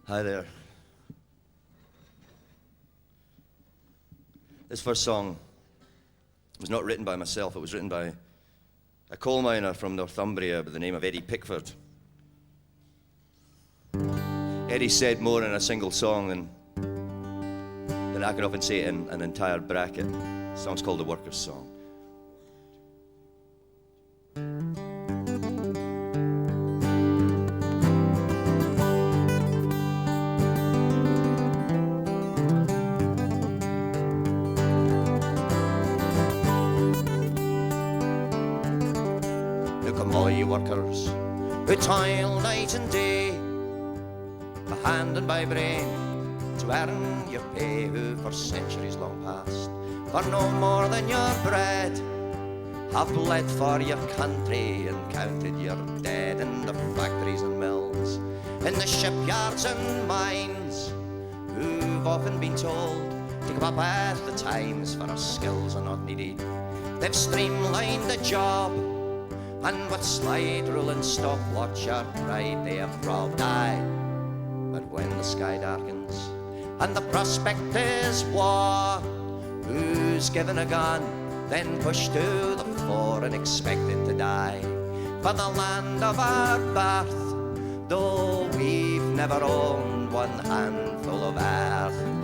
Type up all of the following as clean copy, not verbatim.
Hi there. This first song was not written by myself. It was written by a coal miner from Northumbria by the name of Eddie Pickford. Eddie said more in a single song than I could often say it in an entire bracket. The song's called The Worker's Song. All you workers who toil night and day, by hand and by brain, to earn your pay, who for centuries long past, for no more than your bread, have bled for your country and counted your dead in the factories and mills, in the shipyards and mines, who've often been told to give up at the times, for our skills are not needed. They've streamlined the job, and with slide rule and stopwatch our pride they have robbed. Aye, but when the sky darkens and the prospect is war, who's given a gun, then pushed to the fore and expected to die for the land of our birth, though we've never owned one handful of earth.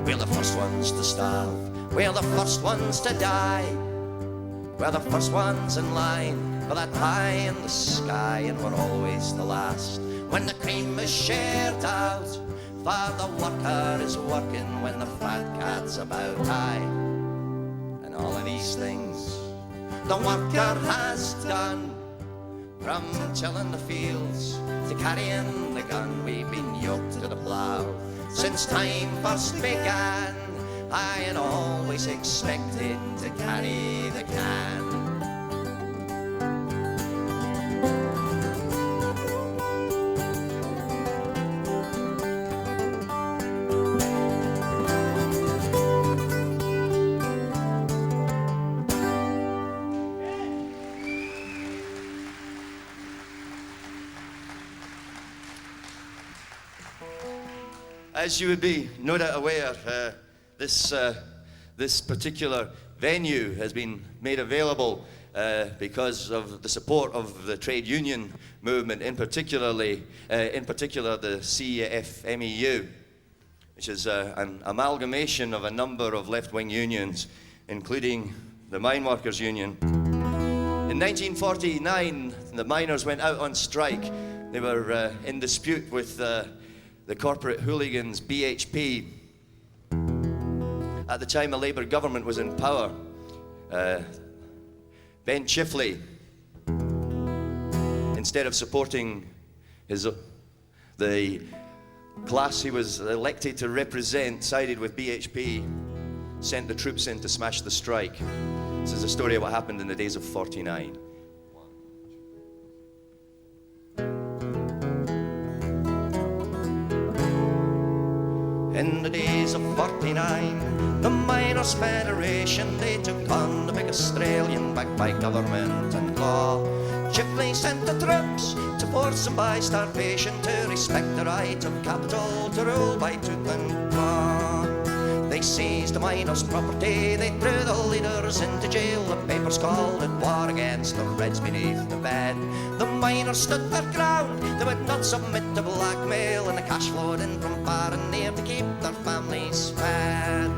We're the first ones to starve, we're the first ones to die, we're the first ones in line for that pie in the sky, and we're always the last when the cream is shared out, for the worker is working when the fat cat's about. Aye, and all of these things the worker has done, from tilling the fields to carrying the gun. We've been yoked to the plough since time first began, I and always expected to carry the can. As you would be no doubt aware, this particular venue has been made available because of the support of the trade union movement, in particular the CFMEU, which is an amalgamation of a number of left-wing unions, including the Mine Workers Union. In 1949, the miners went out on strike. They were in dispute with the corporate hooligans BHP. At the time, a Labour government was in power. Ben Chifley, instead of supporting the class he was elected to represent, sided with BHP, sent the troops in to smash the strike. This is a story of what happened in the days of 49. In the days of 49, the Miners' Federation, they took on the big Australian, backed by government and law. Chifley sent the troops to force them by starvation to respect the right of capital to rule by tooth and claw. They seized the miners' property, they threw the leaders into jail. The papers called it war against the Reds beneath the bed. The miners stood their ground, they would not submit to blackmail, and the cash flowed in from far and near to keep their families fed.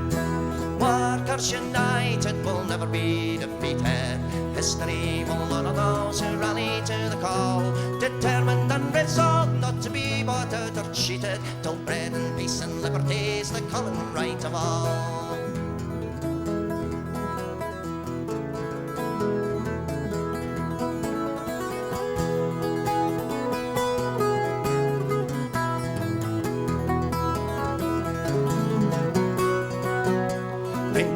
Workers united will never be defeated. History will honor those who rally to the call, determined and resolved not to be bought out or cheated, till bread and peace and liberty is the common right of all.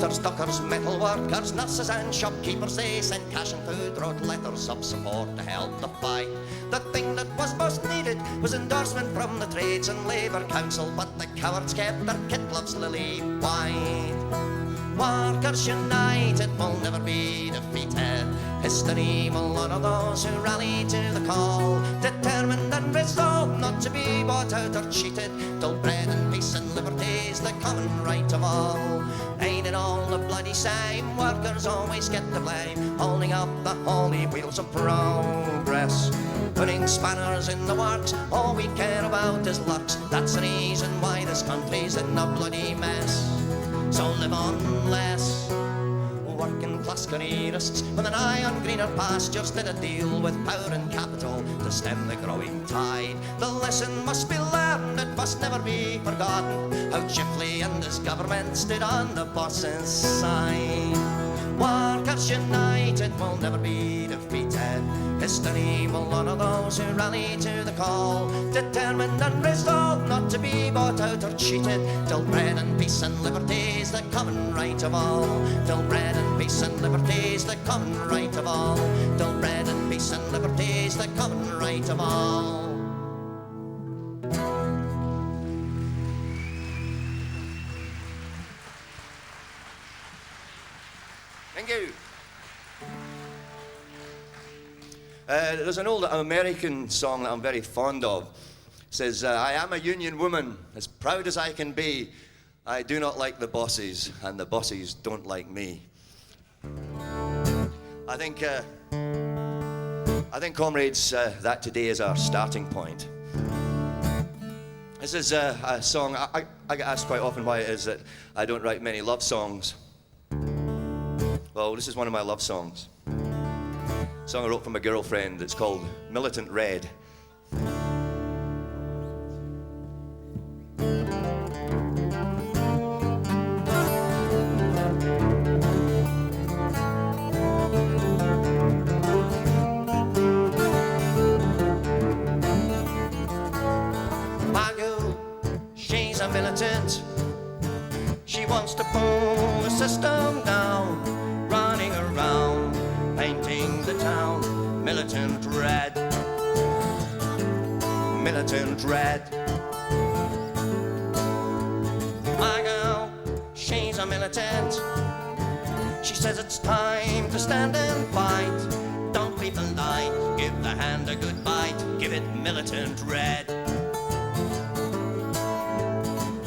painters, dockers, metal workers, nurses and shopkeepers, they sent cash and food, wrote letters of support to help the fight. The thing that was most needed was endorsement from the Trades and Labour Council, but the cowards kept their kit gloves lily white. Workers united will never be defeated. History will honour those who rally to the call, determined and resolved not to be bought out or cheated, till bread and peace and liberty's the common right of all. Ain't it all the bloody same? Workers always get the blame, holding up the holy wheels of progress, putting spanners in the works. All we care about is lux. That's the reason why this country's in a bloody mess. So live on less. Working class careerists with an eye on greener pastures did a deal with power and capital to stem the growing tide. The lesson must be learned, it must never be forgotten, how Chifley and his government stood on the boss's side. Workers united will never be defeated. History will honour those who rally to the call, determined and resolved not to be bought out or cheated, till bread and peace and liberty's the common right of all. Till bread and peace and liberty's the common right of all. Till bread and peace and liberty's the common right of all. Thank you. There's an old American song that I'm very fond of. It says, I am a union woman, as proud as I can be. I do not like the bosses, and the bosses don't like me. I think, comrades, that today is our starting point. This is a song, I get asked quite often why it is that I don't write many love songs. Well, this is one of my love songs. A song I wrote for my girlfriend. It's called Militant Red. My girl, she's a militant. She wants to pull the system down, running around, painting the town militant red. Militant red. My girl, she's a militant. She says it's time to stand and fight. Don't leave the light, give the hand a good bite, give it militant red.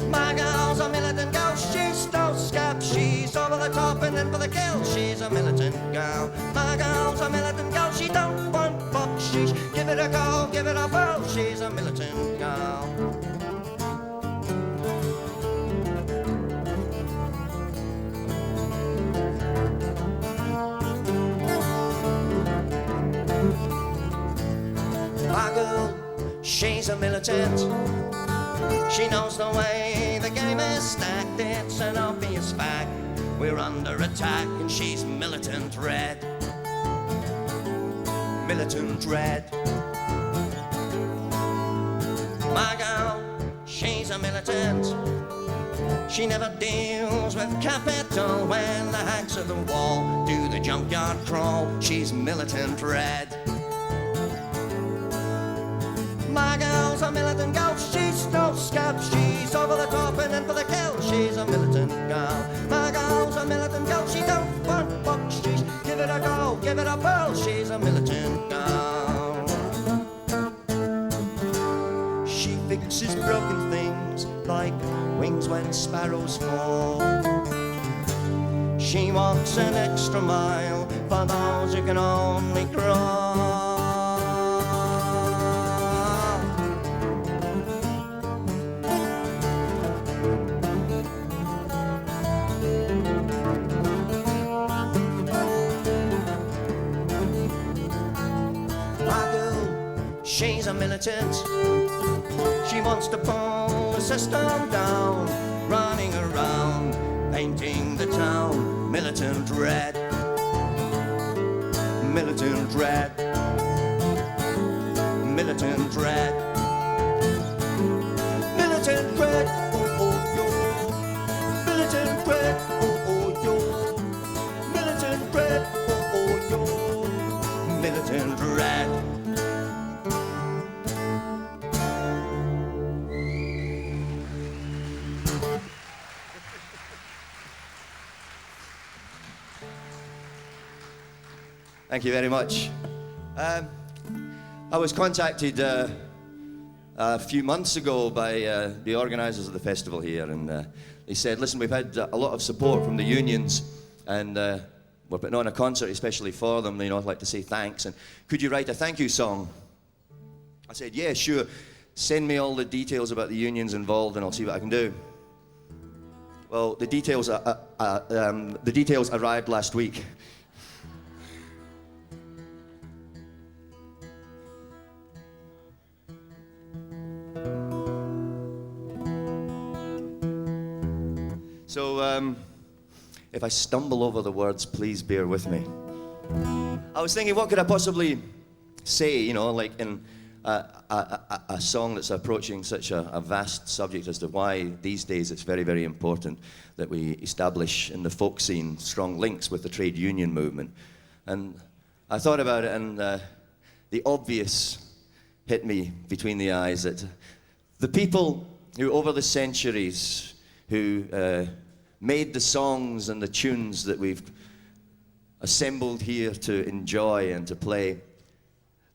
My girl's a militant girl, she's no scab, she's over the top and in for the kill. She's a militant girl. My girl's a militant girl, she don't want bucksheesh. Give it a go, give it a whirl, she's a militant girl. My girl, she's a militant. She knows the way the game is stacked. It's an obvious fact, we're under attack, and she's militant red. Militant red. My girl, she's a militant. She never deals with capital. When the hacks of the wall do the junkyard crawl, she's militant red. My girl's a militant girl, she's no scab, she's over the top and in for the kill. She's a militant girl. My girl's a militant girl, she don't want bucksheesh. Give it a go, give it a whirl, she's a militant girl. She fixes broken things like wings when sparrows fall. She walks an extra mile for those who can only crawl. She's a militant. She wants to pull the system down, running around, painting the town militant red. Militant red. Militant red. Militant red. Oh, oh, yo. Militant red. Oh, oh, yo. Thank you very much. I was contacted a few months ago by the organisers of the festival here, and they said, listen, we've had a lot of support from the unions, and we're putting on a concert especially for them. You know, I'd like to say thanks, and could you write a thank you song? I said, yeah, sure. Send me all the details about the unions involved, and I'll see what I can do. Well, the details arrived last week. So, if I stumble over the words, please bear with me. I was thinking, what could I possibly say, you know, like in a song that's approaching such a vast subject as to why these days it's very, very important that we establish in the folk scene strong links with the trade union movement. And I thought about it, and the obvious hit me between the eyes, that the people who over the centuries who made the songs and the tunes that we've assembled here to enjoy and to play,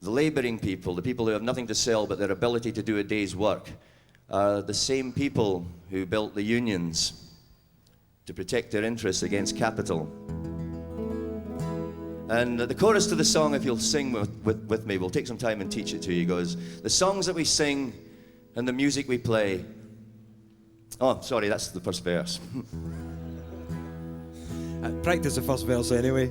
the labouring people, the people who have nothing to sell but their ability to do a day's work, are the same people who built the unions to protect their interests against capital. And the chorus to the song, if you'll sing with me, we'll take some time and teach it to you, goes, the songs that we sing and the music we play. Oh, sorry, that's the first verse. Practice the first verse anyway.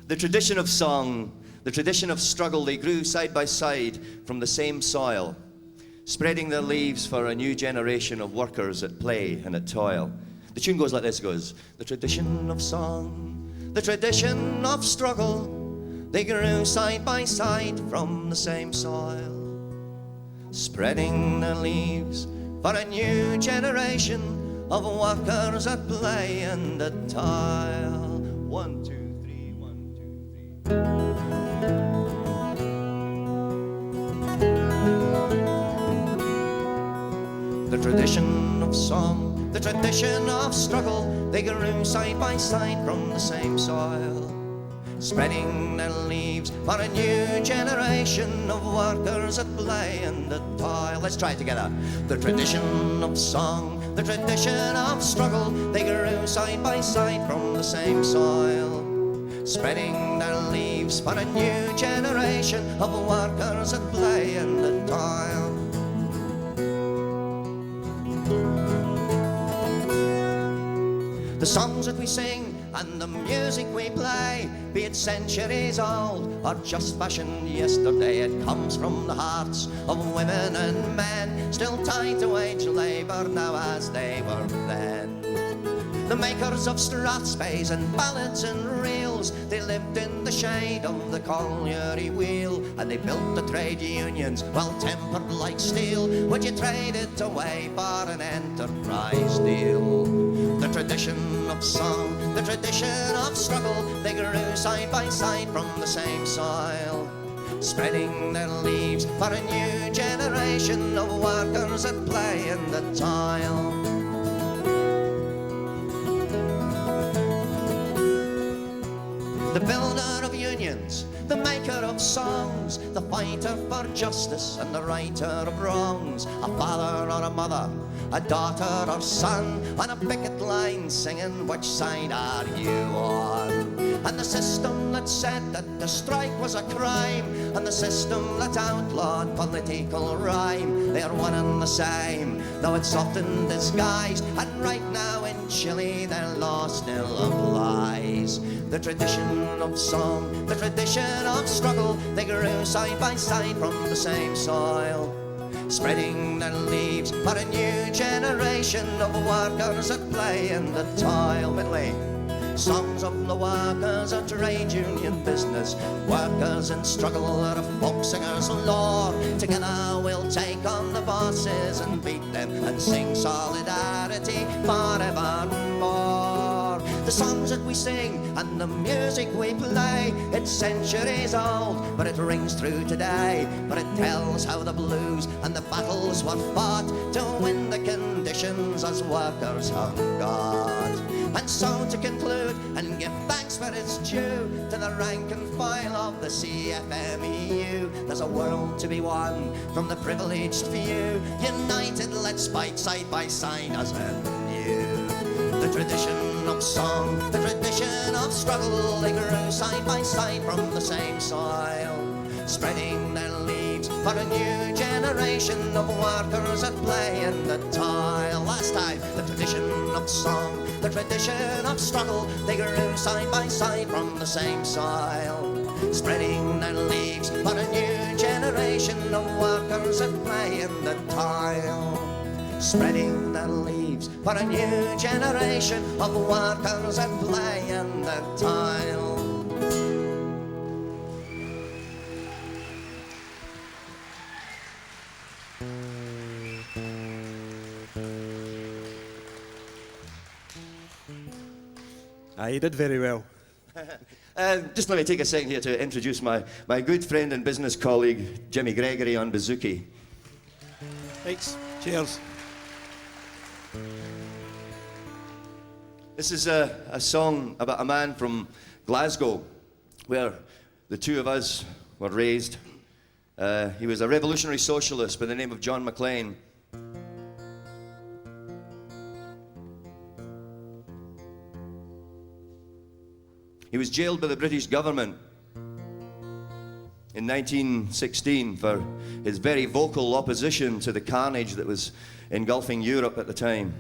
The tradition of song, the tradition of struggle, they grew side by side from the same soil, spreading their leaves for a new generation of workers at play and at toil. The tune goes like this, it goes, the tradition of song, the tradition of struggle, they grew side by side from the same soil, spreading their leaves for a new generation of workers at play and at toil. 1, 2, 3, 1, 2, 3. The tradition of song, the tradition of struggle, they grew side by side from the same soil, spreading their leaves for a new generation of workers at play and at toil. Let's try it together. The tradition of song, the tradition of struggle, they grew side by side from the same soil, spreading their leaves for a new generation of workers at play and at toil. The songs that we sing and the music we play, be it centuries old or just fashioned yesterday, it comes from the hearts of women and men, still tied to wage labour now as they were then. The makers of strathspeys and ballads and reels, they lived in the shade of the colliery wheel, and they built the trade unions, well tempered like steel. Would you trade it away for an enterprise deal? The tradition of song, the tradition of struggle, they grew side by side from the same soil, spreading their leaves for a new generation of workers at play and at toil. The builder of unions, the maker of songs, the fighter for justice and the righter of wrongs, a father or a mother, a daughter or son, on a picket line singing, which side are you on? And the system that said that the strike was a crime, and the system that outlawed political rhyme, they're one and the same, though it's often disguised, and right now in Chile their law still applies. The tradition of song, the tradition of struggle, they grew side by side from the same soil, spreading their leaves for a new generation of workers at play and at toil. Whitley. Songs of the workers, a trade union business, workers in struggle are a folk singer's lore. Together we'll take on the bosses and beat them and sing solidarity forevermore. The songs that we sing and the music we play, it's centuries old, but it rings true today. But it tells how the blues and the battles were fought to win the conditions us workers have got. And so to conclude and give thanks for its due to the rank and file of the CFMEU, there's a world to be won from the privileged few. United, let's fight side by side as anew. The tradition of song, the tradition of struggle, they grew side by side from the same soil, spreading their leaves for a new generation of workers at play in the toil. Last time, the tradition of song, the tradition of struggle, they grew side by side from the same soil, spreading their leaves for a new generation of workers at play in the toil. Spreading their leaves for a new generation of workers at play in the toil. You did very well. Just let me take a second here to introduce my good friend and business colleague, Jimmy Gregory on bouzouki. Thanks. Cheers. This is a song about a man from Glasgow, where the two of us were raised. He was a revolutionary socialist by the name of John McLean. He was jailed by the British government in 1916 for his very vocal opposition to the carnage that was engulfing Europe at the time.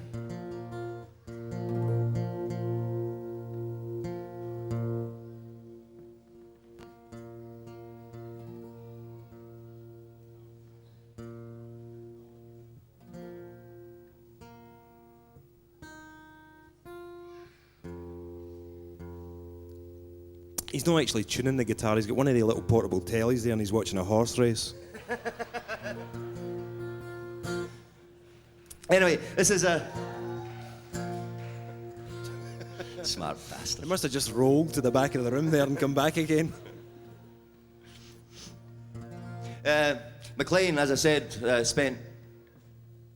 He's not actually tuning the guitar, he's got one of the little portable tellies there and he's watching a horse race. Anyway, this is a... Smart bastard. He must have just rolled to the back of the room there and come back again. McLean, as I said, spent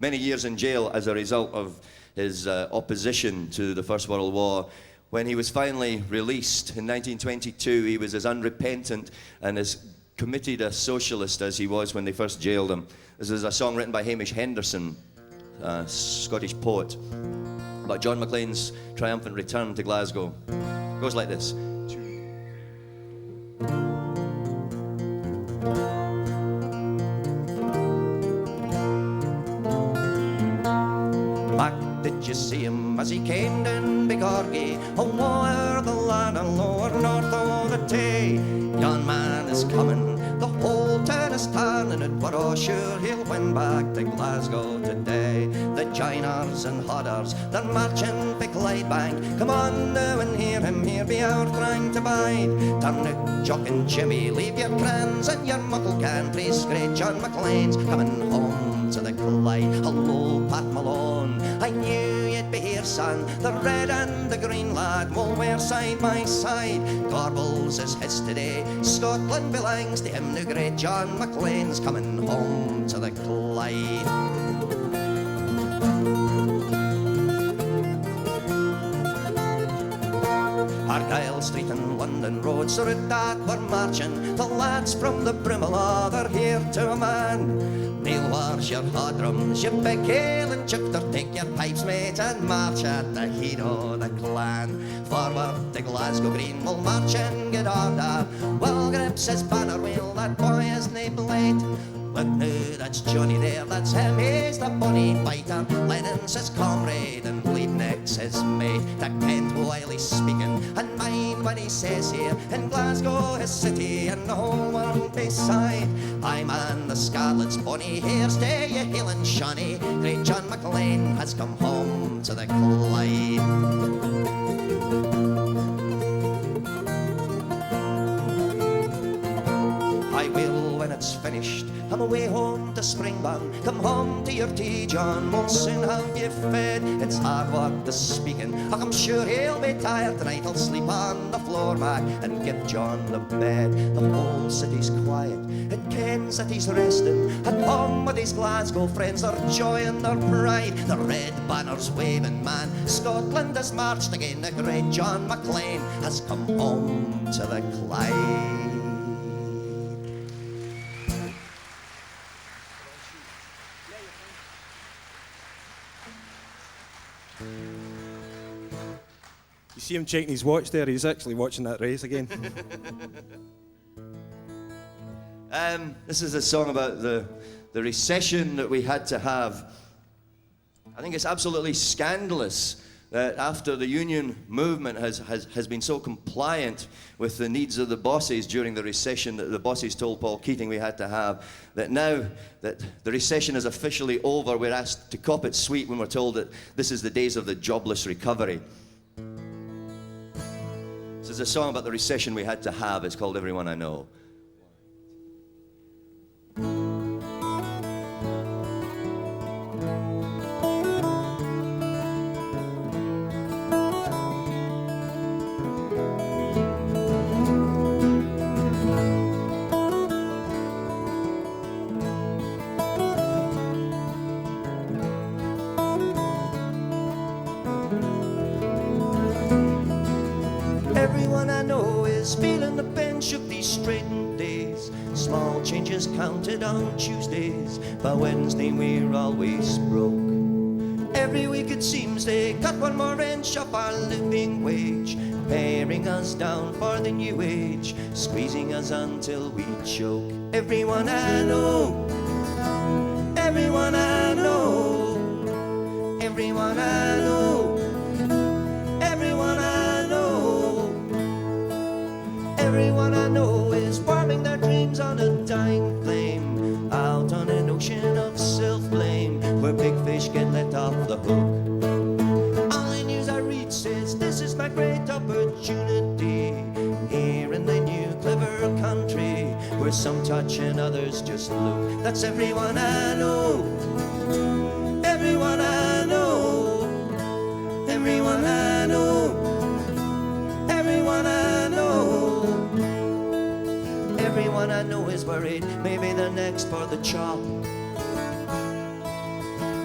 many years in jail as a result of his opposition to the First World War. When he was finally released in 1922, he was as unrepentant and as committed a socialist as he was when they first jailed him. This is a song written by Hamish Henderson, a Scottish poet, about John McLean's triumphant return to Glasgow. It goes like this. Did you see him as he came down Bigorgie? Oh, o'er the land and lower north o' the Tay. Yon man is coming, the whole town is turning it, but oh sure he'll win back to Glasgow today. The joiners and hodders, they're marching by Clydebank. Come on now and hear him, here be our trying to bide. Turn out, Jock and Jimmy, leave your crans and your muckle can. Praise great John McLean's coming home to the Clyde. Hello, Pat Malone, I knew you'd be here, son. The red and the green lad will wear side by side. Gorbals is his today, Scotland belongs to him. Now great John McLean's coming home to the Clyde. Argyle Street and London Road, so at that we're marching. The lads from the Brimala, they're here to a man. Neil wars your hodrums, you big ale and chuchter, take your pipes, mate, and march at the head o' the clan. Forward to Glasgow Green, we'll march and get order. Well grips his banner wheel, that boy is nae blade. Look now, that's Johnny there, that's him, he's the bonny fighter. Lennon's his comrade and Bleedneck's his mate. Tak tent while he's speaking and mind what he says here. In Glasgow, his city, and the whole world beside. I man, the Scarlet's bonny hair, stay ye hill and shawny. Great John McLean has come home to the Clyde. I will when when it's finished. I'm away home to Springburn, come home to your tea, John. Won't soon have you fed, it's hard work to speaking. I'm sure he'll be tired tonight, I'll sleep on the floor, Mac, and give John the bed. The whole city's quiet, it kens that he's resting at home with his Glasgow friends. Their joy and their pride, the red banners waving, man. Scotland has marched again, the great John McLean has come home to the Clyde. You see him checking his watch there, he's actually watching that race again. This is a song about the recession that we had to have. I think it's absolutely scandalous that after the union movement has been so compliant with the needs of the bosses during the recession that the bosses told Paul Keating we had to have, that now that the recession is officially over, we're asked to cop it sweet when we're told that this is the days of the jobless recovery. This is a song about the recession we had to have. It's called Everyone I Know. Everyone I know is feeling the pinch of these straitened days. Small changes counted on Tuesdays, by Wednesday we're always broke. Every week it seems they cut one more inch of our living wage, paring us down for the new age, squeezing us until we choke. Everyone I know, everyone I know, everyone I know, everyone I know, everyone I know is warming their dreams on a dying flame, out on an ocean of self-blame, where big fish get let off the hook. All the news I read says this is my great opportunity, here in the new clever country, where some touch and others just look. That's everyone I know, everyone I know, everyone I know, everyone I know. Everyone I know is worried, maybe they're next for the chop.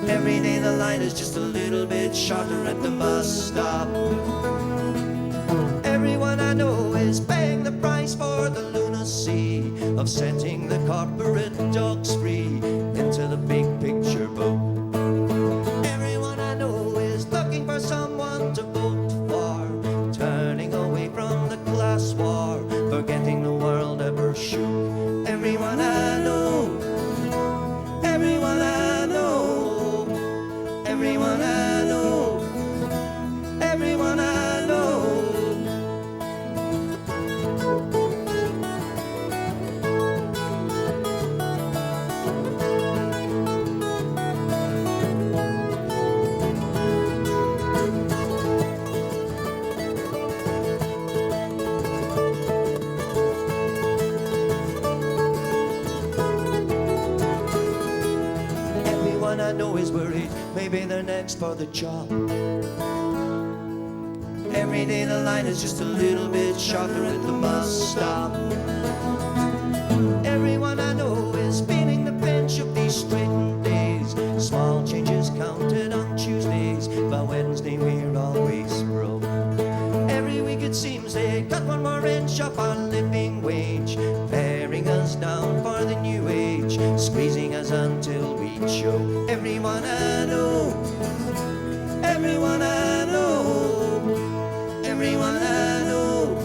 Every day the line is just a little bit shorter at the bus stop. Everyone I know is paying the price for the lunacy of setting the corporate dogs free into the big picture book. Everyone I know is looking for someone to vote for, turning away from the class war, forgetting the world ever shook. Everyone I know, everyone I know, everyone I know, everyone I know. Everyone I know is worried, maybe they're next for the job. Every day the line is just a little bit shorter at the bus stop. Everyone I know is feeling the pinch of these straitened days. Small changes counted on Tuesdays, by Wednesday we're always broke. Every week it seems they cut one more inch off our living wage, paring us down for the new age, squeezing us until we choke. Everyone I know, everyone I know, everyone I know,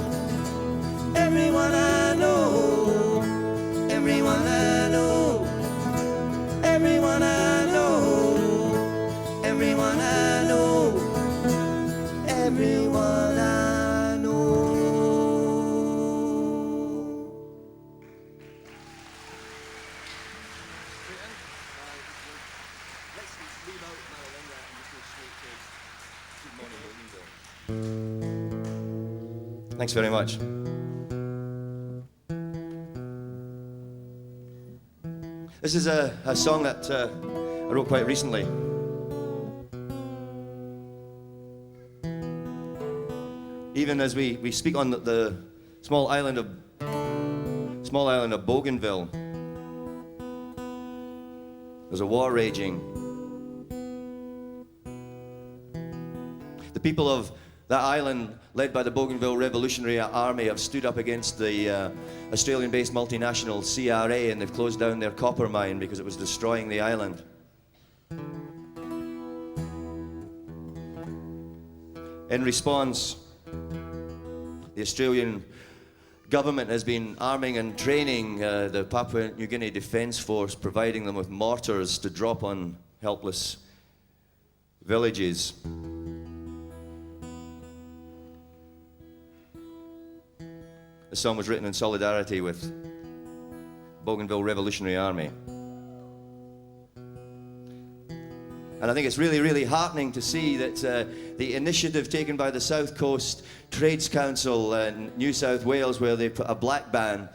everyone I know, everyone I know, everyone I know, everyone I know, everyone I know. Thanks very much. This is a song that I wrote quite recently. Even as we speak on the small island of Bougainville, there's a war raging. The people of that island, led by the Bougainville Revolutionary Army, have stood up against the Australian-based multinational CRA, and they've closed down their copper mine because it was destroying the island. In response, the Australian government has been arming and training the Papua New Guinea Defence Force, providing them with mortars to drop on helpless villages. The song was written in solidarity with Bougainville Revolutionary Army. And I think it's really, really heartening to see that the initiative taken by the South Coast Trades Council in New South Wales, where they put a black ban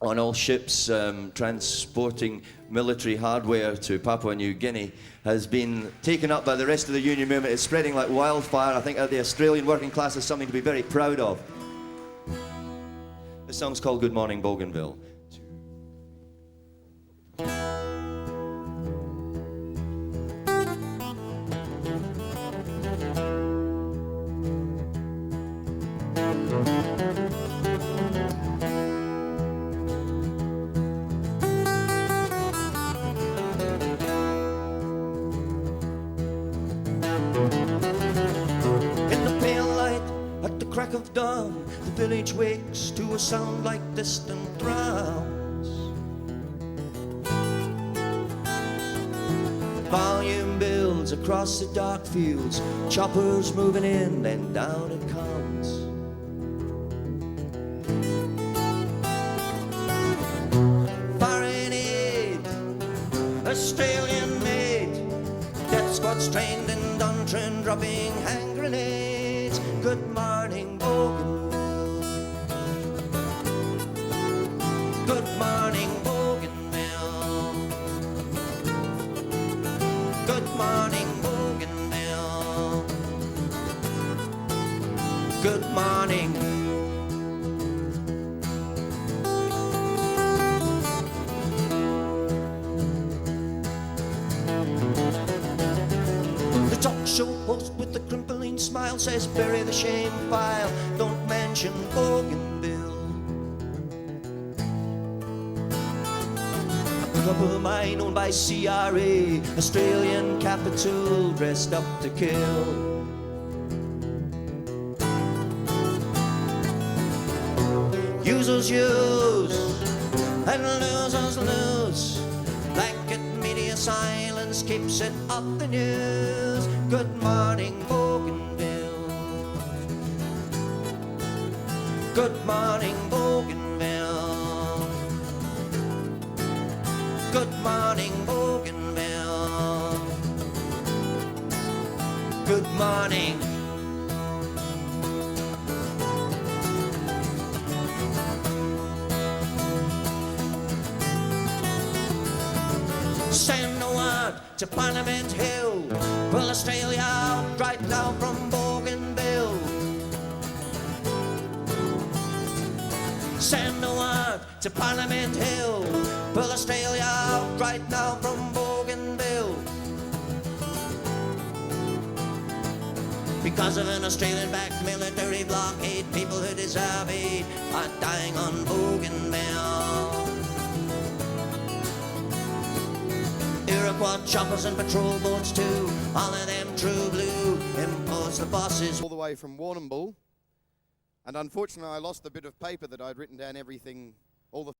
on all ships transporting military hardware to Papua New Guinea, has been taken up by the rest of the union movement. It's spreading like wildfire. I think the Australian working class is something to be very proud of. This song's called Good Morning Bougainville. Crack of dawn, the village wakes to a sound like distant drums. Volume builds across the dark fields, choppers moving in, then down it comes. Foreign aid, Australian made, death squads trained in Duntrin, dropping hand grenades. Good morning, Bougainville. Good morning, Bougainville. Good morning, Bougainville. Good morning. The talk show host with the crimpling smile says, bury the shame file, don't mention Bougainville. A copper mine owned by CRA, Australian capital dressed up to kill. Users use and losers lose. Blanket media silence keeps it off the news. Good morning, Bougainville. Good morning, Bougainville. Good morning, Bougainville. Good morning. Send a word to Parliament Hill, pull Australia out right now from Bougainville. Send a word to Parliament Hill, pull Australia out right now from Bougainville. Because of an Australian-backed military blockade, people who deserve aid are dying on Bougainville. Iroquois choppers and patrol boats too, all of them true blue, impose the bosses. All the way from Warrnambool, and unfortunately I lost the bit of paper that I'd written down everything, all the